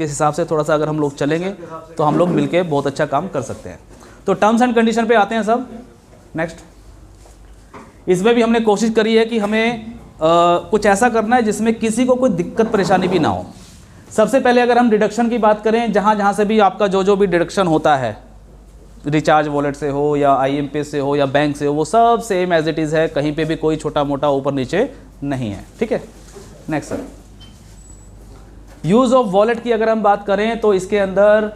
इस हिसाब से थोड़ा सा अगर हम लोग चलेंगे तो हम लोग मिलके बहुत अच्छा काम कर सकते हैं। तो टर्म्स एंड कंडीशन पे आते हैं सब। नेक्स्ट, इसमें भी हमने कोशिश करी है कि हमें कुछ ऐसा करना है जिसमें किसी को कोई दिक्कत परेशानी भी ना हो। सबसे पहले अगर हम डिडक्शन की बात करें, जहाँ से भी आपका जो भी डिडक्शन होता है, रिचार्ज वॉलेट से हो या IMPS से हो या बैंक से हो, वो सब सेम एज इट इज़ है, कहीं पे भी कोई छोटा मोटा ऊपर नीचे नहीं है। ठीक है, next sir, use of wallet की अगर हम बात करें तो इसके अंदर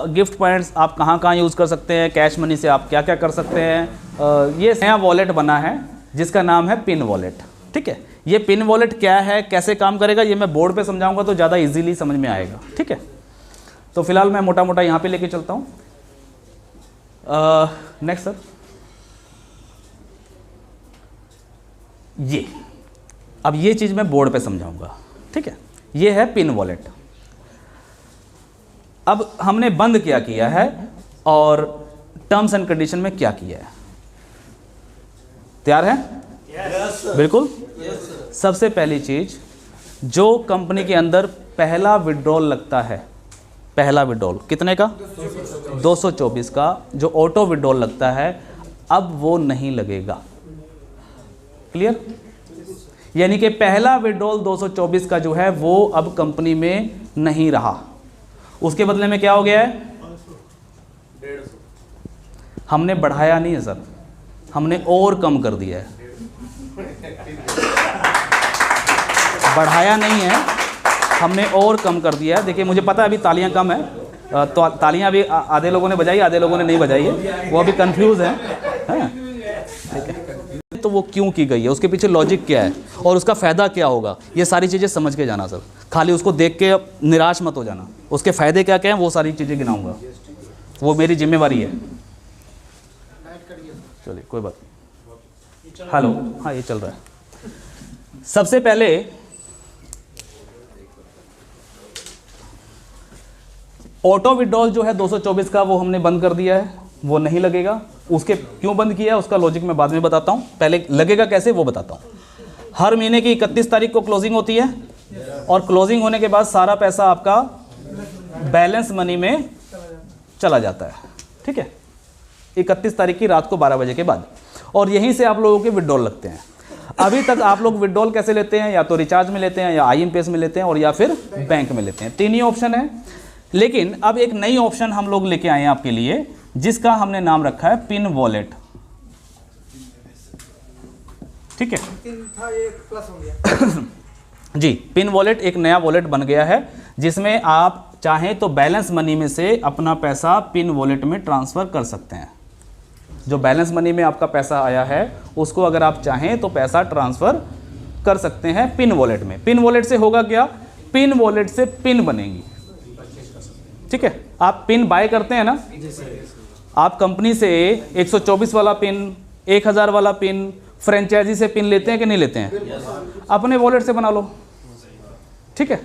गिफ्ट पॉइंट्स आप कहाँ कहाँ यूज़ कर सकते हैं, कैश मनी से आप क्या क्या कर सकते हैं। ये नया वॉलेट बना है जिसका नाम है पिन वॉलेट। ठीक है, ये पिन वॉलेट क्या है, कैसे काम करेगा, ये मैं बोर्ड पे समझाऊंगा तो ज़्यादा इजीली समझ में आएगा। ठीक है, तो फिलहाल मैं मोटा मोटा यहाँ पे लेके चलता हूँ। नेक्स्ट सर, ये अब ये चीज़ मैं बोर्ड पे समझाऊंगा। ठीक है, ये है पिन वॉलेट। अब हमने बंद क्या किया है और टर्म्स एंड कंडीशन में क्या किया है, तैयार है? yes, बिल्कुल। yes, सबसे पहली चीज, जो कंपनी के अंदर पहला विड्रॉल लगता है, पहला विड्रॉल कितने का? 224 का, जो ऑटो विड्रॉल लगता है, अब वो नहीं लगेगा। क्लियर? यानी कि पहला विड्रॉल 224 का जो है वो अब कंपनी में नहीं रहा, उसके बदले में क्या हो गया है? 150। हमने बढ़ाया नहीं है सर, हमने और कम कर दिया है। बढ़ाया नहीं है, हमने और कम कर दिया है। देखिए मुझे पता है अभी तालियां कम है, तो तालियां अभी आधे लोगों ने बजाई, आधे लोगों ने नहीं बजाई है, वो अभी कंफ्यूज है। ठीक है, तो वो क्यों की गई है, उसके पीछे लॉजिक क्या है और उसका फ़ायदा क्या होगा, ये सारी चीज़ें समझ के जाना सर। खाली उसको देख के निराश मत हो जाना, उसके फ़ायदे क्या क्या हैं वो सारी चीज़ें गिनाऊंगा, वो मेरी जिम्मेवारी है। चलिए कोई बात नहीं। हेलो, हाँ ये चल रहा है। सबसे पहले ऑटो विड्रॉल जो है 224 का वो हमने बंद कर दिया है, वो नहीं लगेगा। उसके क्यों बंद किया है उसका लॉजिक मैं बाद में बताता हूँ, पहले लगेगा कैसे वो बताता हूँ। हर महीने की 31 तारीख को क्लोजिंग होती है और क्लोजिंग होने के बाद सारा पैसा आपका बैलेंस मनी में चला जाता है। ठीक है, 31 तारीख की रात को 12 बजे के बाद, और यहीं से आप लोगों के विड्रॉल लगते हैं। अभी तक आप लोग विड्रॉल कैसे लेते हैं, या तो रिचार्ज में लेते हैं, या IMPS में लेते हैं, और या फिर बैंक में लेते हैं। तीन ही ऑप्शन है। लेकिन अब एक नई ऑप्शन हम लोग लेके आए हैं आपके लिए, जिसका हमने नाम रखा है पिन वॉलेट। ठीक है जी, पिन वॉलेट एक नया वॉलेट बन गया है जिसमें आप चाहें तो बैलेंस मनी में से अपना पैसा पिन वॉलेट में ट्रांसफ़र कर सकते हैं। जो बैलेंस मनी में आपका पैसा आया है उसको अगर आप चाहें तो पैसा ट्रांसफ़र कर सकते हैं पिन वॉलेट में। पिन वॉलेट से होगा क्या, पिन वॉलेट से पिन बनेगी। ठीक है, आप पिन बाय करते हैं ना, आप कंपनी से 124 वाला पिन, 1000 वाला पिन, फ्रेंचाइजी से पिन लेते हैं कि नहीं लेते हैं? अपने वॉलेट से बना लो। ठीक है,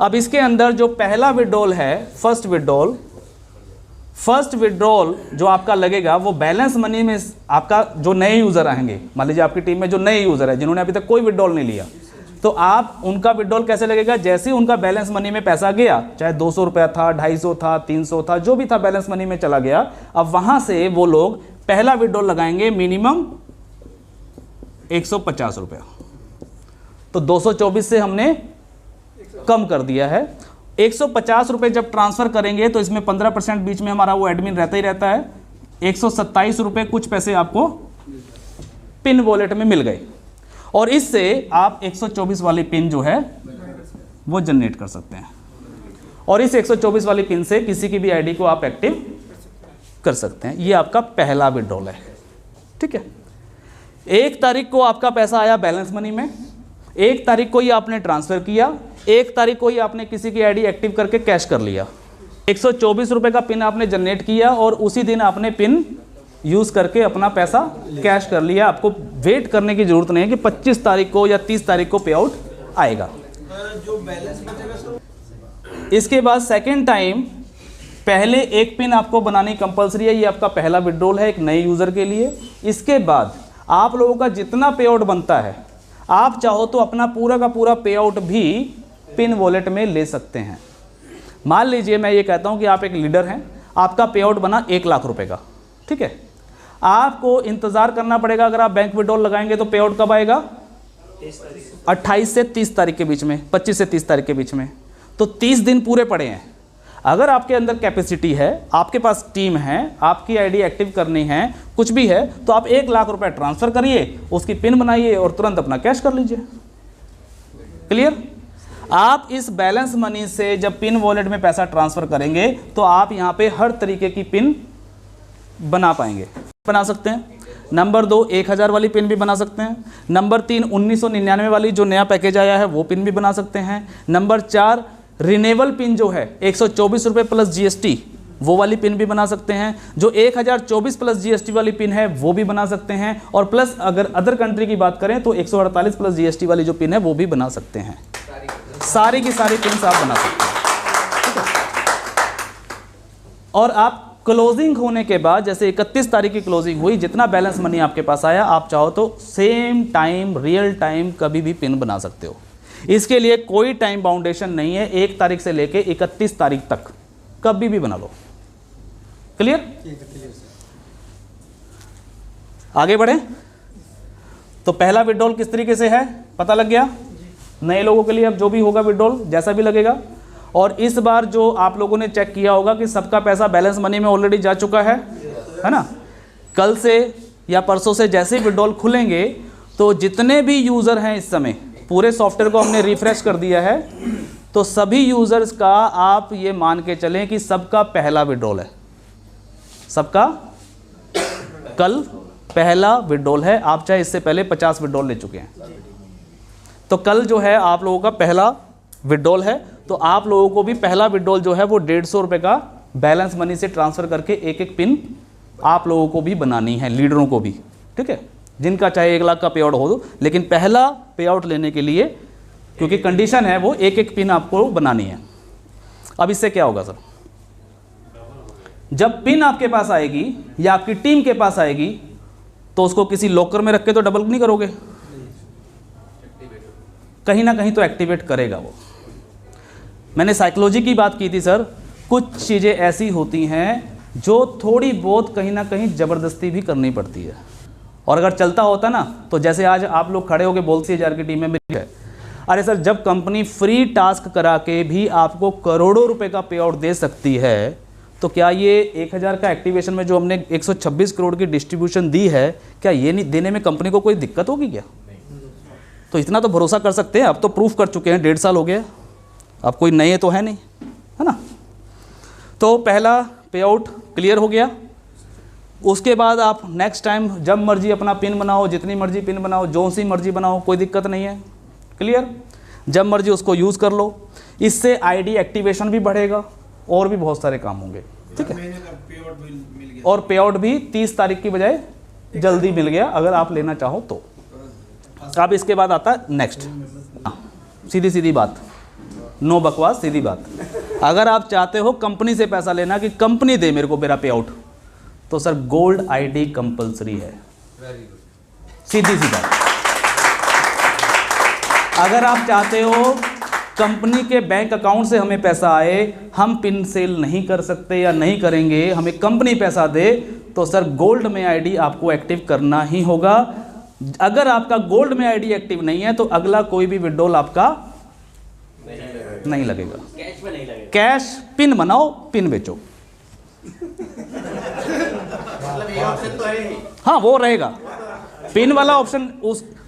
अब इसके अंदर जो पहला विड्रॉल है, फर्स्ट विड्रॉल जो आपका लगेगा वो बैलेंस मनी में आपका जो नए यूज़र आएंगे, मान लीजिए आपकी टीम में जो नए यूज़र है जिन्होंने अभी तक कोई विड्रॉल नहीं लिया, तो आप उनका विड्रॉल कैसे लगेगा? जैसे ही उनका बैलेंस मनी में पैसा गया, चाहे 200 रुपया था, 250 था, 300 था, जो भी था बैलेंस मनी में चला गया, अब वहाँ से वो लोग पहला विड्रॉल लगाएंगे मिनिमम 150 रुपया। तो 224 से हमने कम कर दिया है। 150 रुपये जब ट्रांसफ़र करेंगे तो इसमें 15% बीच में हमारा वो एडमिन रहता ही रहता है। 127 रुपये कुछ पैसे आपको पिन वॉलेट में मिल गए, और इससे आप 124 वाली पिन जो है वो जनरेट कर सकते हैं, और इस 124 वाली पिन से किसी की भी आईडी को आप एक्टिव कर सकते हैं। ये आपका पहला विड्रॉल है। ठीक है, 1 तारीख को आपका पैसा आया बैलेंस मनी में, 1 तारीख को ही आपने ट्रांसफ़र किया, 1 तारीख को ही आपने किसी की आईडी एक्टिव करके कैश कर लिया। 124 रुपये का पिन आपने जनरेट किया और उसी दिन आपने पिन यूज़ करके अपना पैसा कैश कर लिया। आपको वेट करने की ज़रूरत नहीं है कि 25 तारीख को या 30 तारीख को पे आउट आएगा। जो बैलेंस बचेगा सर, इसके बाद सेकेंड टाइम पहले एक पिन आपको बनानी कंपलसरी है। ये आपका पहला विड्रॉल है एक नए यूज़र के लिए। इसके बाद आप लोगों का जितना पे आउट बनता है, आप चाहो तो अपना पूरा का पूरा पे आउट भी पिन वॉलेट में ले सकते हैं। मान लीजिए मैं ये कहता हूँ कि आप एक लीडर हैं, आपका पे आउट बना 1 लाख रुपए का, ठीक है। आपको इंतज़ार करना पड़ेगा, अगर आप बैंक विड्रॉल लगाएंगे तो पे आउट कब आएगा? 28 से 30 तारीख के बीच में, 25 से 30 तारीख के बीच में। तो 30 दिन पूरे पड़े हैं। अगर आपके अंदर कैपेसिटी है, आपके पास टीम है, आपकी आईडी एक्टिव करनी है, कुछ भी है, तो आप 1 लाख रुपए ट्रांसफ़र करिए, उसकी पिन बनाइए और तुरंत अपना कैश कर लीजिए। क्लियर? आप इस बैलेंस मनी से जब पिन वॉलेट में पैसा ट्रांसफ़र करेंगे तो आप यहाँ पे हर तरीके की पिन बना पाएंगे, बना सकते हैं। नंबर 2, 1000 वाली पिन भी बना सकते हैं। नंबर 3, 1999 वाली जो नया पैकेज आया है वो पिन भी बना सकते हैं। नंबर 4, रिनेबल पिन जो है 124 रुपये प्लस GST, वो वाली पिन भी बना सकते हैं। जो 1024 प्लस GST वाली पिन है वो भी बना सकते हैं। और प्लस अगर अदर कंट्री की बात करें तो 148 प्लस GST वाली जो पिन है वो भी बना सकते हैं। सारी की सारी पिन आप बना सकते हैं। और आप क्लोजिंग होने के बाद, जैसे 31 तारीख की क्लोजिंग हुई, जितना बैलेंस मनी आपके पास आया, आप चाहो तो सेम टाइम, रियल टाइम कभी भी पिन बना सकते हो। इसके लिए कोई टाइम बाउंडेशन नहीं है, 1 तारीख से लेके 31 तारीख तक कभी भी बना लो। क्लियर? आगे बढ़े तो पहला विड्रॉल किस तरीके से है पता लग गया। नए लोगों के लिए अब जो भी होगा विड्रॉल जैसा भी लगेगा। और इस बार जो आप लोगों ने चेक किया होगा कि सबका पैसा बैलेंस मनी में ऑलरेडी जा चुका है ना। कल से या परसों से जैसे ही विड्रॉल खुलेंगे तो जितने भी यूज़र हैं, इस समय पूरे सॉफ्टवेयर को हमने रिफ्रेश कर दिया है, तो सभी यूज़र्स का आप ये मान के चलें कि सबका पहला विड्रॉल है, सबका कल पहला विड्रॉल है। आप चाहे इससे पहले 50 विड्रॉल ले चुके हैं, तो कल जो है आप लोगों का पहला विड्रॉल है। तो आप लोगों को भी पहला विड्रॉल जो है वो 150 रुपये का बैलेंस मनी से ट्रांसफ़र करके एक एक पिन आप लोगों को भी बनानी है, लीडरों को भी, ठीक है। जिनका चाहे 1 लाख का पे आउट हो, लेकिन पहला पे आउट लेने के लिए, क्योंकि कंडीशन है वो एक एक पिन आपको बनानी है। अब इससे क्या होगा सर, जब पिन आपके पास आएगी या आपकी टीम के पास आएगी तो उसको किसी लॉकर में रख के तो डबल नहीं करोगे, कहीं ना कहीं तो एक्टिवेट करेगा वो। मैंने साइकोलॉजी की बात की थी सर, कुछ चीज़ें ऐसी होती हैं जो थोड़ी बहुत कहीं ना कहीं ज़बरदस्ती भी करनी पड़ती है। और अगर चलता होता ना तो जैसे आज आप लोग खड़े होकर बोलते 1000 की टीम में मिल गए। अरे सर, जब कंपनी फ्री टास्क करा के भी आपको करोड़ों रुपए का पे आउट दे सकती है, तो क्या ये 1000 का एक्टिवेशन में जो हमने 126 करोड़ की डिस्ट्रीब्यूशन दी है, क्या ये नहीं देने में कंपनी को कोई दिक्कत होगी क्या? तो इतना तो भरोसा कर सकते हैं। अब तो प्रूफ कर चुके हैं, 1.5 साल हो गया, अब कोई नए तो है नहीं, है ना। तो पहला पे आउट क्लियर हो गया। उसके बाद आप नेक्स्ट टाइम जब मर्जी अपना पिन बनाओ, जितनी मर्जी पिन बनाओ, जो सी मर्जी बनाओ, कोई दिक्कत नहीं है। क्लियर? जब मर्जी उसको यूज़ कर लो। इससे आईडी एक्टिवेशन भी बढ़ेगा और भी बहुत सारे काम होंगे, ठीक है। और पे आउट भी 30 तारीख की बजाय जल्दी मिल गया अगर आप लेना चाहो तो। अब इसके बाद आता है नेक्स्ट, सीधी सीधी बात, नो बकवास, सीधी बात। अगर आप चाहते हो कंपनी से पैसा लेना कि कंपनी दे मेरे को मेरा पे आउट, तो सर गोल्ड आईडी कंपलसरी है, सीधी सी बात। अगर आप चाहते हो कंपनी के बैंक अकाउंट से हमें पैसा आए, हम पिन सेल नहीं कर सकते या नहीं करेंगे, हमें कंपनी पैसा दे, तो सर गोल्ड में आईडी आपको एक्टिव करना ही होगा। अगर आपका गोल्ड में आईडी एक्टिव नहीं है तो अगला कोई भी विड्रॉल आपका नहीं लगेगा। कैश में नहीं लगेगा। कैश पिन बनाओ, पिन बेचो। मतलब ये ऑप्शन तो है ही। हाँ, वो रहेगा पिन वाला ऑप्शन।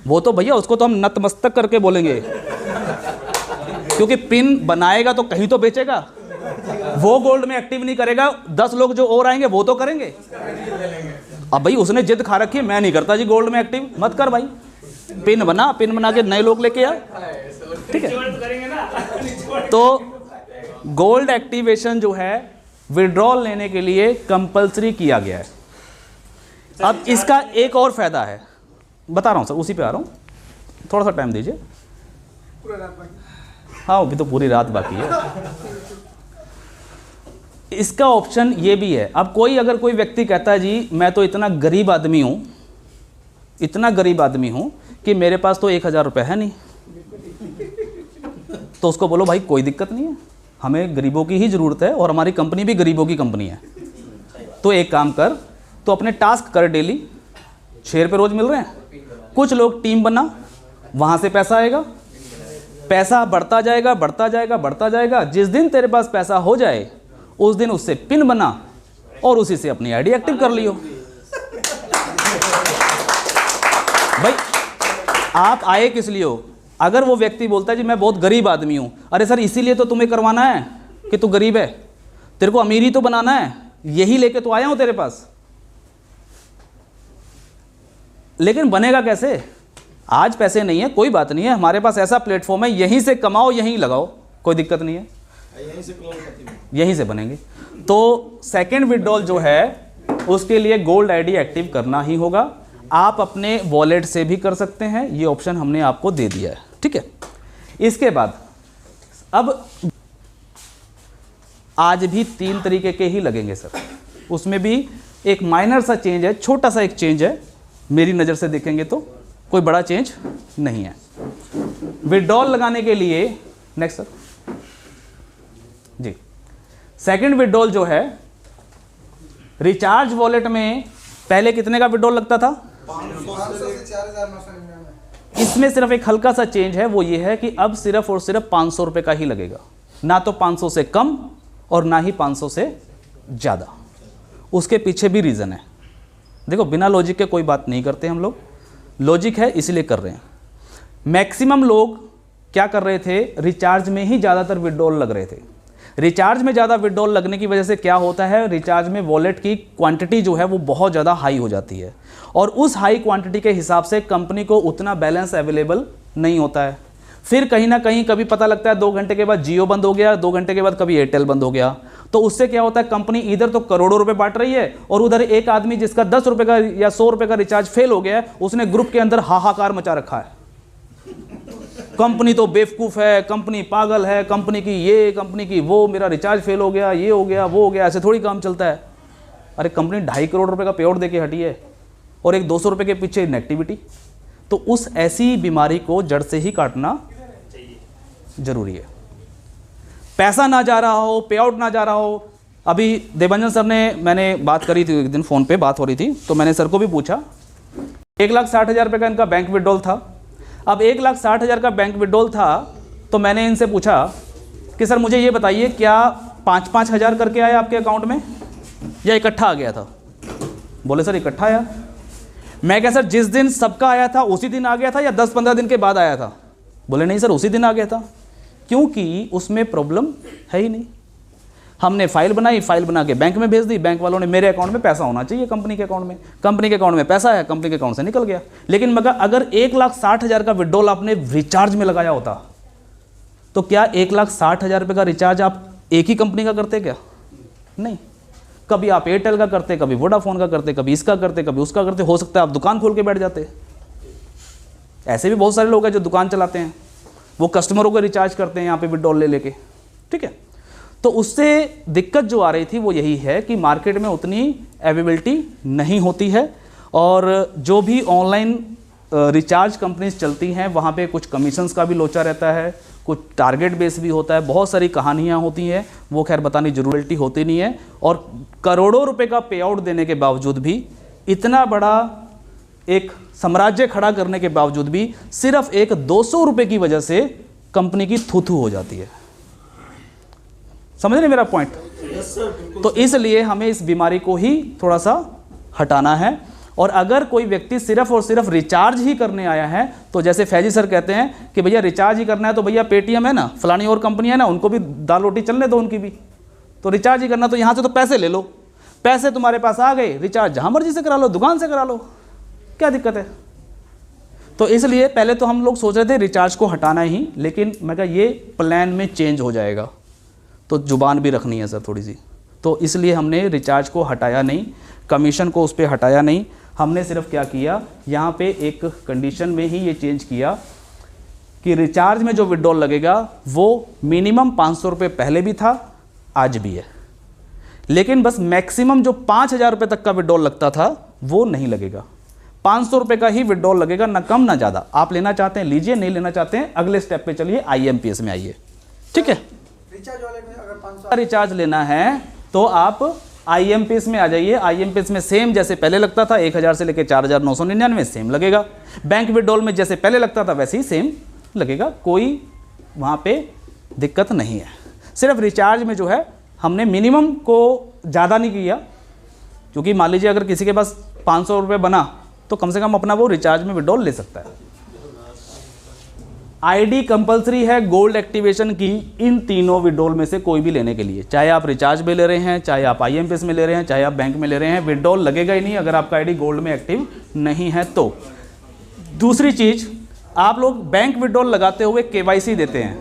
वो तो भैया उसको तो हम नतमस्तक करके बोलेंगे, क्योंकि पिन बनाएगा तो कहीं तो बेचेगा। वो गोल्ड में एक्टिव नहीं करेगा, 10 लोग जो और आएंगे वो तो करेंगे। अब भाई उसने जिद खा रखी है, मैं नहीं करता जी गोल्ड में एक्टिव, मत कर भाई। पिन बना के नए लोग लेके आ, ठीक है। तो गोल्ड एक्टिवेशन जो है विड्रॉल लेने के लिए कंपलसरी किया गया है। अब इसका एक और फायदा है, बता रहा हूँ सर, उसी पे आ रहा हूँ, थोड़ा सा टाइम दीजिए। हाँ, अभी तो पूरी रात बाकी है। इसका ऑप्शन ये भी है, अब अगर कोई व्यक्ति कहता है जी मैं तो इतना गरीब आदमी हूँ, इतना गरीब आदमी हूँ कि मेरे पास तो 1000 रुपये है नहीं, तो उसको बोलो भाई कोई दिक्कत नहीं है, हमें गरीबों की ही ज़रूरत है और हमारी कंपनी भी गरीबों की कंपनी है। तो एक काम कर, तो अपने टास्क कर डेली, 6 रुपये रोज़ मिल रहे हैं, कुछ लोग टीम बना, वहाँ से पैसा आएगा, पैसा बढ़ता जाएगा बढ़ता जाएगा बढ़ता जाएगा। जिस दिन तेरे पास पैसा हो जाए उस दिन उससे पिन बना और उसी से अपनी आईडी एक्टिव कर लियो। भाई आप आए किस लिए हो? अगर वो व्यक्ति बोलता है जी मैं बहुत गरीब आदमी हूँ, अरे सर इसीलिए तो तुम्हें करवाना है कि तू गरीब है, तेरे को अमीर ही तो बनाना है, यही लेके तो आया हूँ तेरे पास। लेकिन बनेगा कैसे? आज पैसे नहीं है, कोई बात नहीं है, हमारे पास ऐसा प्लेटफॉर्म है, यहीं से कमाओ यहीं लगाओ, कोई दिक्कत नहीं है, यहीं से बनेंगे। तो सेकंड विड्रॉल जो है उसके लिए गोल्ड आईडी एक्टिव करना ही होगा। आप अपने वॉलेट से भी कर सकते हैं, ये ऑप्शन हमने आपको दे दिया है, ठीक है। इसके बाद अब आज भी 3 तरीके के ही लगेंगे सर, उसमें भी एक माइनर सा चेंज है, छोटा सा एक चेंज है, मेरी नज़र से देखेंगे तो कोई बड़ा चेंज नहीं है। विड्रॉल लगाने के लिए नेक्स्ट सर जी, सेकंड विड्रॉल जो है, रिचार्ज वॉलेट में पहले कितने का विड्रॉल लगता था? 500 से 4,999। इसमें सिर्फ एक हल्का सा चेंज है, वो ये है कि अब सिर्फ और सिर्फ 500 रुपये का ही लगेगा, ना तो 500 से कम और ना ही 500 से ज़्यादा। उसके पीछे भी रीज़न है, देखो बिना लॉजिक के कोई बात नहीं करते हम लोग, लॉजिक है इसलिए कर रहे हैं। मैक्सिमम लोग क्या कर रहे थे, रिचार्ज में ही ज़्यादातर विड्रॉल लग रहे थे। रिचार्ज में ज़्यादा विड्रॉल लगने की वजह से क्या होता है, रिचार्ज में वॉलेट की क्वांटिटी जो है वो बहुत ज़्यादा हाई हो जाती है और उस हाई क्वांटिटी के हिसाब से कंपनी को उतना बैलेंस अवेलेबल नहीं होता है। फिर कहीं ना कहीं कभी पता लगता है 2 घंटे के बाद जियो बंद हो गया, 2 घंटे के बाद कभी एयरटेल बंद हो गया, तो उससे क्या होता है, कंपनी इधर तो करोड़ों रुपए बांट रही है और उधर एक आदमी जिसका 10 रुपये का या 100 रुपये का रिचार्ज फेल हो गया है, उसने ग्रुप के अंदर हाहाकार मचा रखा है, कंपनी तो बेवकूफ़ है, कंपनी पागल है, कंपनी की ये कंपनी की वो, मेरा रिचार्ज फेल हो गया, ये हो गया वो हो गया। ऐसे थोड़ी काम चलता है। अरे कंपनी 2.5 करोड़ रुपए का पे आउट दे के हटी है और एक 200 रुपये के पीछे नेगेटिविटी, तो उस ऐसी बीमारी को जड़ से ही काटना जरूरी है। पैसा ना जा रहा हो, पे आउट ना जा रहा हो। अभी देवंजन सर ने, मैंने बात करी थी एक दिन, फ़ोन पे बात हो रही थी, तो मैंने सर को भी पूछा, 1,60,000 रुपये का इनका बैंक विड्रॉल था। अब 1,60,000 का बैंक विड्रॉल था, तो मैंने इनसे पूछा कि सर मुझे ये बताइए, क्या 5-5 हज़ार करके आया आपके अकाउंट में या इकट्ठा आ गया था? बोले सर इकट्ठा आया। मैं क्या सर जिस दिन सबका आया था उसी दिन आ गया था या 10-15 दिन के बाद आया था? बोले नहीं सर उसी दिन आ गया था, क्योंकि उसमें प्रॉब्लम है ही नहीं। हमने फाइल बनाई, फाइल बना के बैंक में भेज दी, बैंक वालों ने, मेरे अकाउंट में पैसा होना चाहिए कंपनी के अकाउंट में, कंपनी के अकाउंट में पैसा है, कंपनी के अकाउंट से निकल गया। लेकिन मगर अगर 1,60,000 का विड्रॉल आपने रिचार्ज में लगाया होता, तो क्या 1,60,000 रुपये का रिचार्ज आप एक ही कंपनी का करते क्या? नहीं, कभी आप एयरटेल का करते, कभी वोडाफोन का करते, कभी इसका करते, कभी उसका करते। हो सकता है आप दुकान खोल के बैठ जाते। ऐसे भी बहुत सारे लोग हैं जो दुकान चलाते हैं, वो कस्टमरों को रिचार्ज करते हैं यहाँ पे विड्रॉल ले लेके, ठीक है। तो उससे दिक्कत जो आ रही थी वो यही है कि मार्केट में उतनी अवेलेबिलिटी नहीं होती है और जो भी ऑनलाइन रिचार्ज कंपनीज चलती हैं वहाँ पे कुछ कमीशंस का भी लोचा रहता है, कुछ टारगेट बेस भी होता है, बहुत सारी कहानियाँ होती हैं, वो खैर बतानी ज़रूरत होती नहीं है। और करोड़ों रुपए का पे आउट देने के बावजूद भी, इतना बड़ा एक साम्राज्य खड़ा करने के बावजूद भी, सिर्फ एक 200 रुपये की वजह से कंपनी की थू-थू हो जाती है। समझ रहे मेरा पॉइंट? तो इसलिए हमें इस बीमारी को ही थोड़ा सा हटाना है। और अगर कोई व्यक्ति सिर्फ और सिर्फ रिचार्ज ही करने आया है, तो जैसे फैजी सर कहते हैं कि भैया रिचार्ज ही करना है, तो भैया पेटीएम है ना, फलानी और कंपनी है ना, उनको भी दाल रोटी चलने दो उनकी भी, तो रिचार्ज ही करना, तो यहाँ से तो पैसे ले लो, पैसे तुम्हारे पास आ गए, रिचार्ज जहाँ मर्जी से करा लो, दुकान से करा लो, क्या दिक्कत है? तो इसलिए पहले तो हम लोग सोच रहे थे रिचार्ज को हटाना ही, लेकिन मैं कहा ये प्लान में चेंज हो जाएगा, तो जुबान भी रखनी है सर थोड़ी सी, तो इसलिए हमने रिचार्ज को हटाया नहीं, कमीशन को उस पर हटाया नहीं। हमने सिर्फ क्या किया, यहाँ पे एक कंडीशन में ही ये चेंज किया कि रिचार्ज में जो विड्रॉल लगेगा वो मिनिमम 500 रुपये पहले भी था, आज भी है, लेकिन बस मैक्सिमम जो 5,000 रुपये तक का विड्रॉल लगता था वो नहीं लगेगा। 500 रुपये का ही विड्रॉल लगेगा, ना कम ना ज़्यादा। आप लेना चाहते हैं लीजिए, नहीं लेना चाहते हैं अगले स्टेप पे चलिए, IMPS में आइए, ठीक है। रिचार्ज वाले में अगर 500 रिचार्ज लेना है तो आप IMPS में आ जाइए। IMPS में सेम जैसे पहले लगता था 1000 से लेकर 4999 सेम लगेगा। बैंक विड्रॉल में जैसे पहले लगता था वैसे ही सेम लगेगा, कोई वहाँ पे दिक्कत नहीं है। सिर्फ रिचार्ज में जो है हमने मिनिमम को ज़्यादा नहीं किया, क्योंकि मान लीजिए अगर किसी के पास 500 रुपये बना तो कम से कम अपना वो रिचार्ज में विड्रॉल ले सकता है। ID कंपलसरी है गोल्ड एक्टिवेशन की इन तीनों विड्रॉल में से कोई भी लेने के लिए, चाहे आप रिचार्ज में ले रहे हैं, चाहे आप IMPS में ले रहे हैं, चाहे आप बैंक में ले रहे हैं, विड्रॉल लगेगा ही नहीं अगर आपका ID गोल्ड में एक्टिव नहीं है तो। दूसरी चीज़, आप लोग बैंक विड्रॉल लगाते हुए KYC देते हैं,